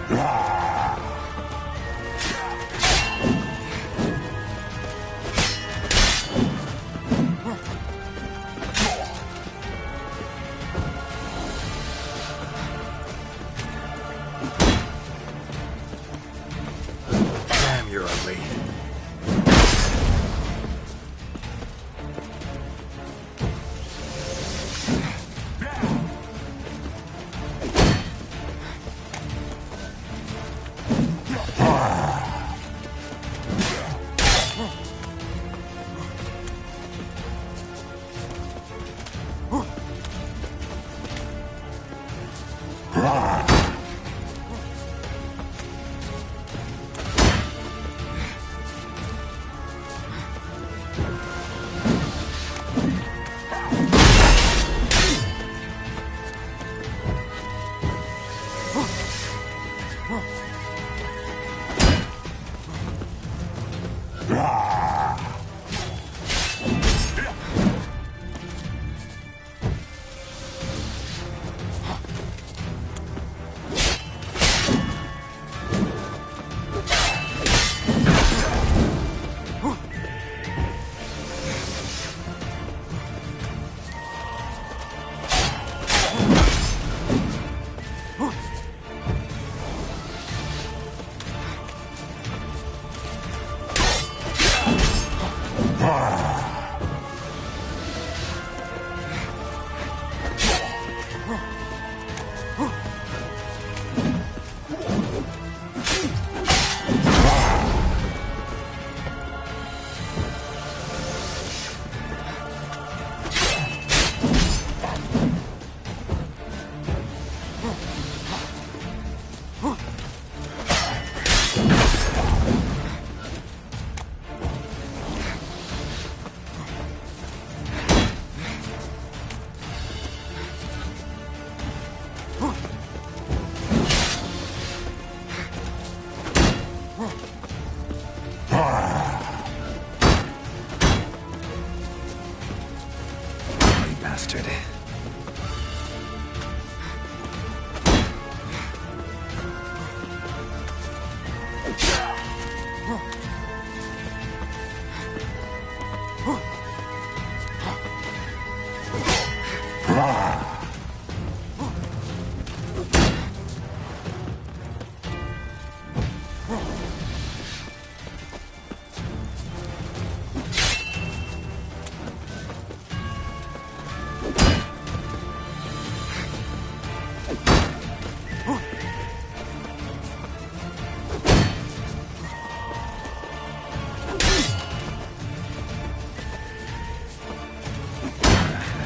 Damn, you're ugly. Bastard.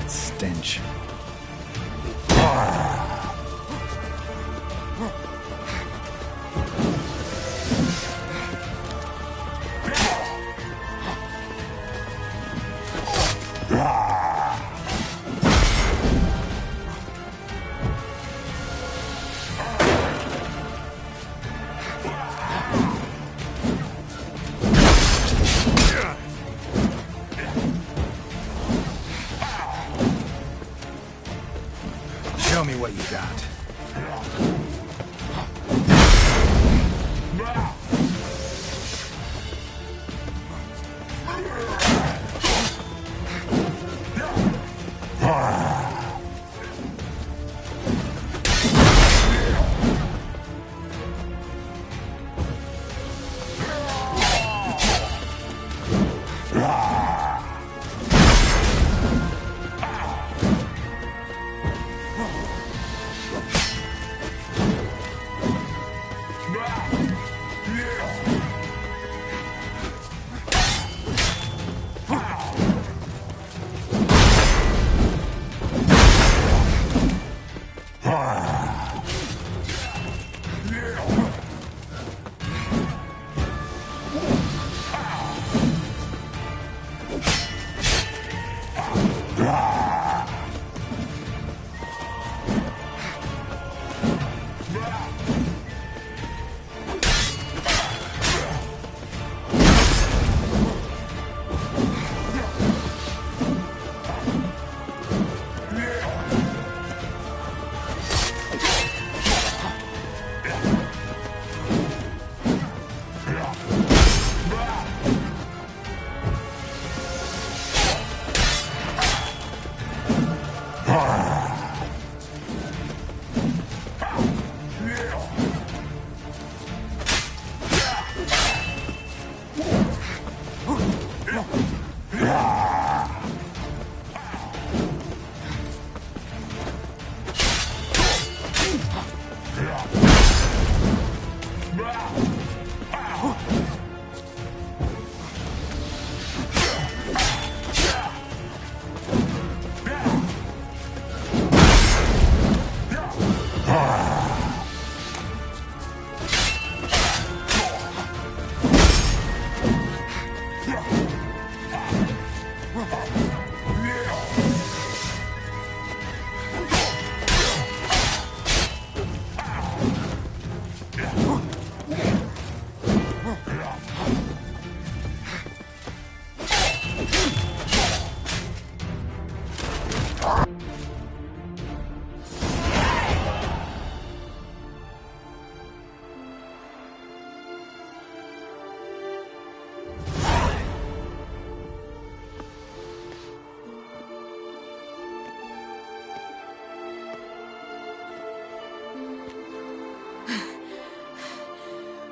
Stench. Show me what you got.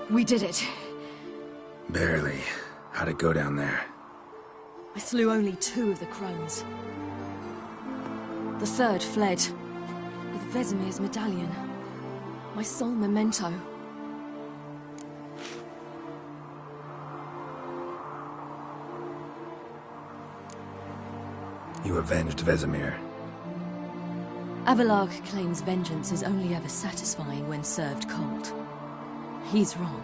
We did it. Barely. How'd it go down there? I slew only 2 of the crones. The third fled, with Vesemir's medallion. My sole memento. You avenged Vesemir. Avalark claims vengeance is only ever satisfying when served cold. He's wrong.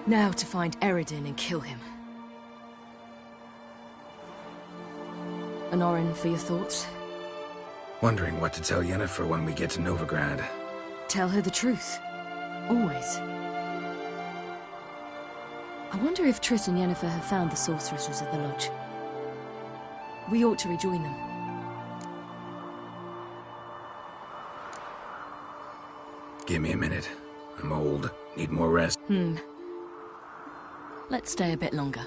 Now to find Eredin and kill him. Honorin, for your thoughts? Wondering what to tell Yennefer when we get to Novigrad. Tell her the truth. Always. I wonder if Triss and Yennefer have found the sorceresses of the Lodge. We ought to rejoin them. Give me a minute. I'm old. Need more rest. Let's stay a bit longer.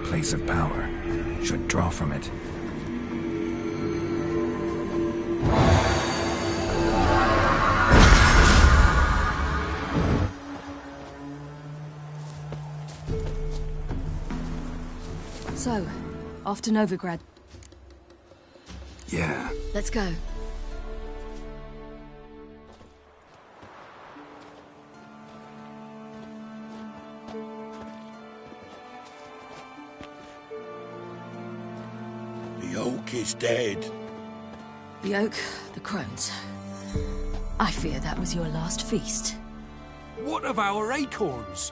Place of power. Should draw from it. So, off to Novigrad. Yeah. Let's go. The oak is dead. The oak, the crones. I fear that was your last feast. What of our acorns?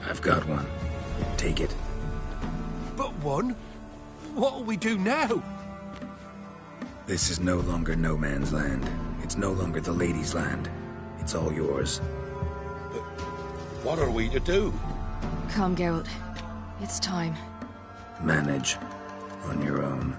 I've got one. Take it. But one? What'll we do now? This is no longer no man's land. It's no longer the lady's land. It's all yours. What are we to do? Come, Geralt. It's time. Manage. On your own.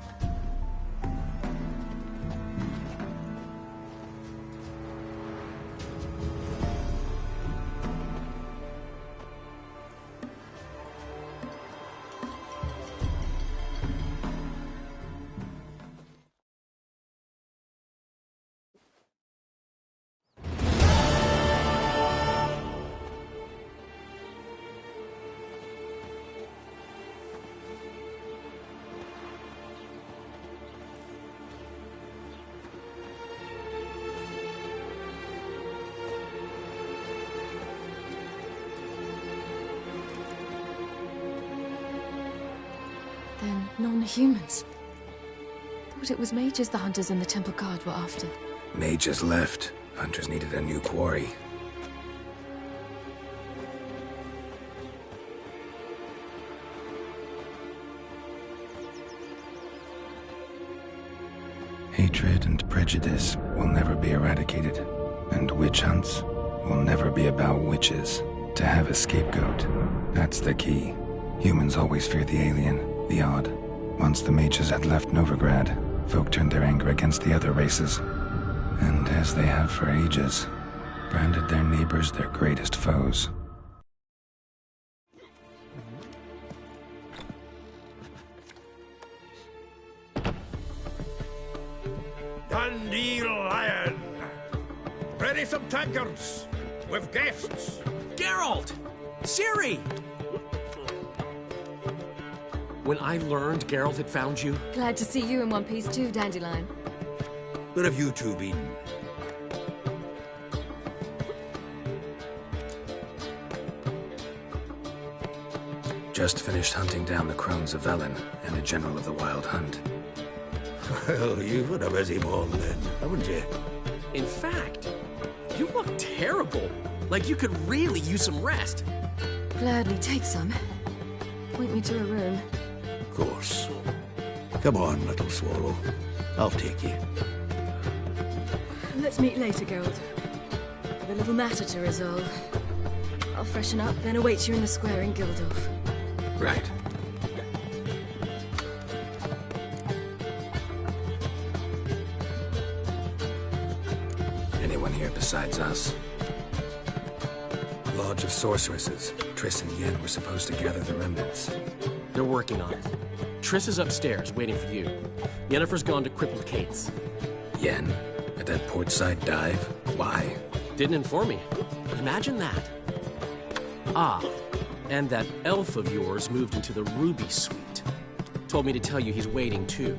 Then non-humans. Thought it was mages the hunters and the temple guard were after. Mages left. Hunters needed a new quarry. Hatred and prejudice will never be eradicated, and witch hunts will never be about witches. To have a scapegoat, that's the key. Humans always fear the alien, the odd. Once the mages had left Novigrad, folk turned their anger against the other races. And as they have for ages, branded their neighbors their greatest foes. Dandelion! Ready some tankards! With guests! Geralt! Ciri! When I learned Geralt had found you, Glad to see you in one piece too, Dandelion. Where have you two been? Just finished hunting down the crones of Velen and a general of the Wild Hunt. Well, you've had a busy morning then, haven't you? in fact, you look terrible. Like you could really use some rest. Gladly take some. Point me to a room. Of course. Come on, little swallow. I'll take you. Let's meet later, Geralt. I've a little matter to resolve. I'll freshen up, then await you in the square in Gildorf. Right. Anyone here besides us? Lodge of Sorceresses. Triss and Yen were supposed to gather the remnants. They're working on it. Triss is upstairs, waiting for you. Yennefer's gone to Crippled Kate's. Yen? At that portside dive? Why? Didn't inform me. Imagine that. Ah, and that elf of yours moved into the Ruby Suite. Told me to tell you he's waiting, too.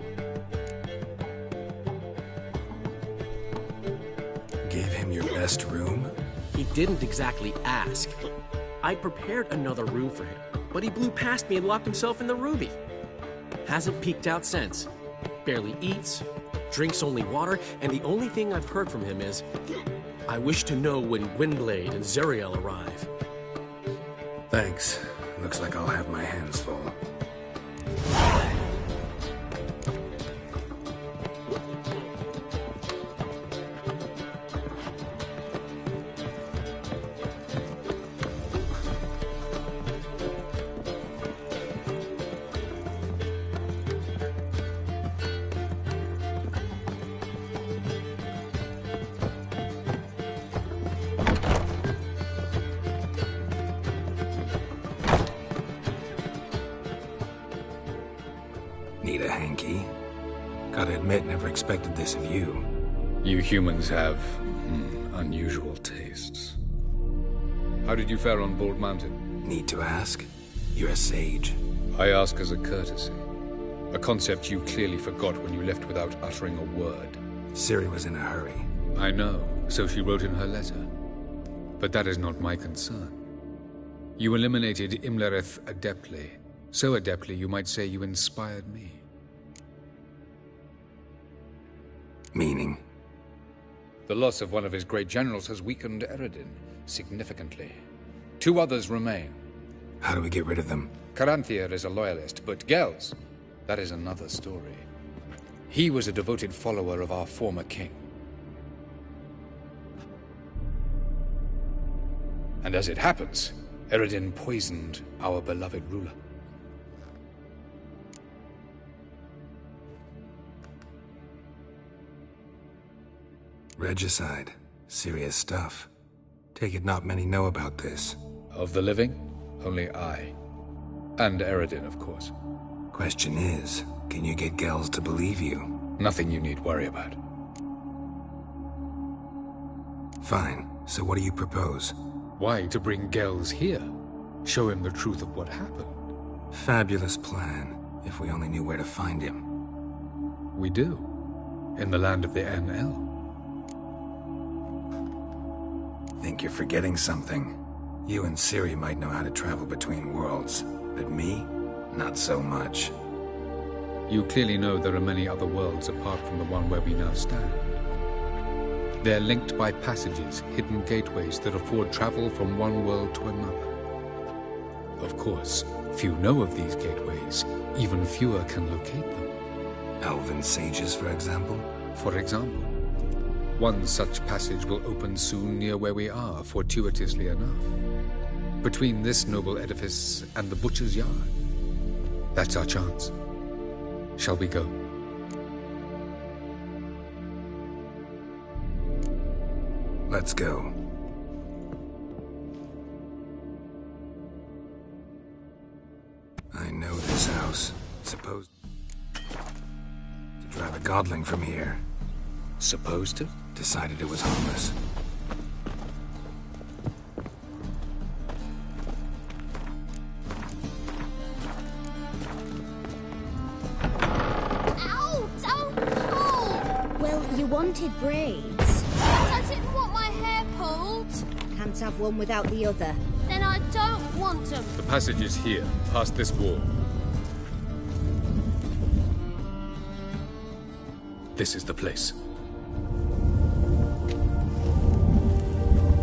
Gave him your best room? He didn't exactly ask. I prepared another room for him, but he blew past me and locked himself in the Ruby. Hasn't peeked out since. Barely eats, drinks only water, and the only thing I've heard from him is, I wish to know when Gwynblade and Zariel arrive. Thanks. Looks like I'll have my hands full. Need a hanky? Gotta admit, never expected this of you. You humans have unusual tastes. How did you fare on Bald Mountain? Need to ask? You're a sage. I ask as a courtesy. A concept you clearly forgot when you left without uttering a word. Ciri was in a hurry. I know, so she wrote in her letter. But that is not my concern. You eliminated Imlerith adeptly. So adeptly, you might say you inspired me. Meaning? The loss of one of his great generals has weakened Eredin significantly. 2 others remain. How do we get rid of them? Caranthir is a loyalist, but Gels, that is another story. He was a devoted follower of our former king. And as it happens, Eredin poisoned our beloved ruler. Regicide. Serious stuff. Take it not many know about this. Of the living, only I. And Eredin, of course. Question is, can you get Gels to believe you? Nothing you need worry about. Fine. So what do you propose? Why to bring Gels here? Show him the truth of what happened. Fabulous plan, if we only knew where to find him. We do. In the land of the NL. Think you're forgetting something. You and Ciri might know how to travel between worlds, but me? Not so much. You clearly know there are many other worlds apart from the one where we now stand. They're linked by passages, hidden gateways that afford travel from one world to another. Of course, few know of these gateways. Even fewer can locate them. Elven sages, for example? For example, one such passage will open soon near where we are, fortuitously enough. Between this noble edifice and the butcher's yard. That's our chance. Shall we go? Let's go. I know this house. Supposed to drive a godling from here. Supposed to? Decided it was homeless. Ow! Don't pull! Well, you wanted braids. I didn't want my hair pulled. Can't have one without the other. Then I don't want them. The passage is here, past this wall. This is the place.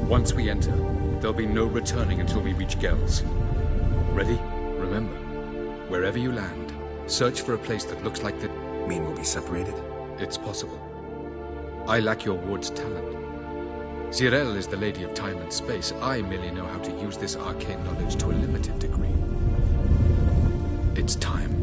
Once we enter, there'll be no returning until we reach Gel's. Ready? Remember, wherever you land, search for a place that looks like the... Mean we'll be separated? It's possible. I lack your ward's talent. Zirel is the lady of time and space. I merely know how to use this arcane knowledge to a limited degree. It's time.